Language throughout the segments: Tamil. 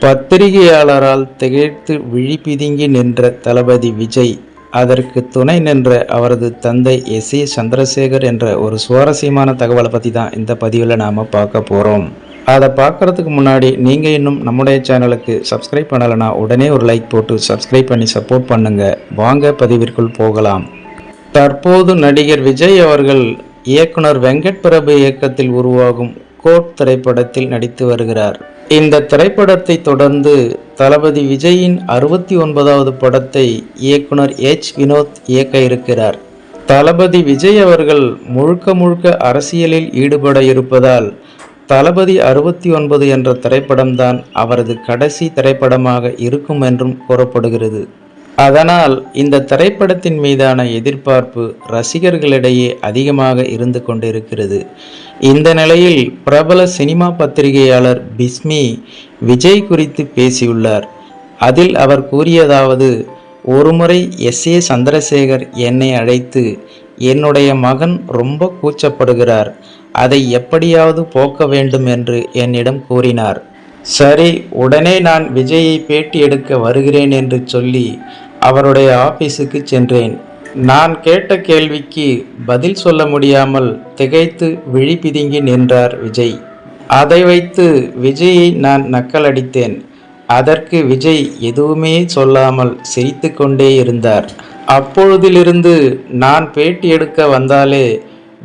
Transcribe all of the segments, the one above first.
பத்திரிகையாளரால் திகைத்து விழி பிதுங்கி நின்ற தளபதி விஜய், அதற்கு துணை நின்ற அவரது தந்தை எஸ்.ஏ. சந்திரசேகர் என்ற ஒரு சுவாரஸ்யமான தகவலை பற்றி தான் இந்த பதிவில் நாம் பார்க்க போகிறோம். அதை பார்க்குறதுக்கு முன்னாடி நீங்கள் இன்னும் நம்முடைய சேனலுக்கு சப்ஸ்கிரைப் பண்ணலைன்னா உடனே ஒரு லைக் போட்டு சப்ஸ்கிரைப் பண்ணி சப்போர்ட் பண்ணுங்கள். வாங்க பதிவிற்குள் போகலாம். தற்போது நடிகர் விஜய் அவர்கள் இயக்குனர் வெங்கட் பிரபு இயக்கத்தில் உருவாகும் கோட் திரைப்படத்தில் நடித்து வருகிறார். இந்த திரைப்படத்தை தொடர்ந்து தளபதி விஜயின் 69வது படத்தை இயக்குனர் எச். வினோத் இயக்க இருக்கிறார். தளபதி விஜய் அவர்கள் முழுக்க அரசியலில் ஈடுபட இருப்பதால் தளபதி 69 என்ற திரைப்படம்தான் அவரது கடைசி திரைப்படமாக இருக்கும் என்றும் கூறப்படுகிறது. அதனால் இந்த திரைப்படத்தின் மீதான எதிர்பார்ப்பு ரசிகர்களிடையே அதிகமாக இருந்து கொண்டிருக்கிறது. இந்த நிலையில் பிரபல சினிமா பத்திரிகையாளர் பிஸ்மி விஜய் குறித்து பேசியுள்ளார். அதில் அவர் கூறியதாவது: ஒருமுறை எஸ்.ஏ. சந்திரசேகர் என்னை அழைத்து, என்னுடைய மகன் ரொம்ப கூச்சப்படுகிறார், அதை எப்படியாவது போக்க வேண்டும் என்று என்னிடம் கூறினார். சரி, உடனே நான் விஜயை பேட்டி எடுக்க வருகிறேன் என்று சொல்லி அவருடைய ஆபீஸுக்கு சென்றேன். நான் கேட்ட கேள்விக்கு பதில் சொல்ல முடியாமல் திகைத்து விழி பிதுங்கி நின்றார் விஜய். அதை வைத்து விஜயை நான் நக்கலடித்தேன். அதற்கு விஜய் எதுவுமே சொல்லாமல் சிரித்து கொண்டே இருந்தார். அப்பொழுதிலிருந்து நான் பேட்டி எடுக்க வந்தாலே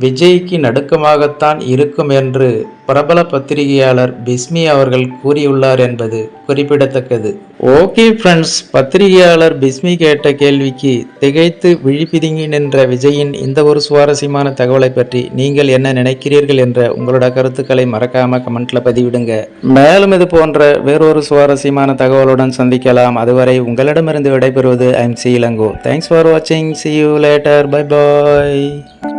விஜய்க்கு நடுக்கமாகத்தான் இருக்கும் என்று பிரபல பத்திரிகையாளர் பிஸ்மி அவர்கள் கூறியுள்ளார் என்பது குறிப்பிடத்தக்கது. ஓகே ஃப்ரெண்ட்ஸ், பத்திரிகையாளர் பிஸ்மி கேட்ட கேள்விக்கு திகைத்து விழி பிதுங்கி நின்ற விஜயின் இந்த ஒரு சுவாரஸ்யமான தகவலை பற்றி நீங்கள் என்ன நினைக்கிறீர்கள் என்ற உங்களோட கருத்துக்களை மறக்காம கமெண்ட்ல பதிவிடுங்க. மேலும் இது போன்ற வேறொரு சுவாரஸ்யமான தகவலுடன் சந்திக்கலாம். அதுவரை உங்களிடமிருந்து விடைபெறுவது I'm C Ilango. Thanks for வாட்சிங். See you later. Bye bye.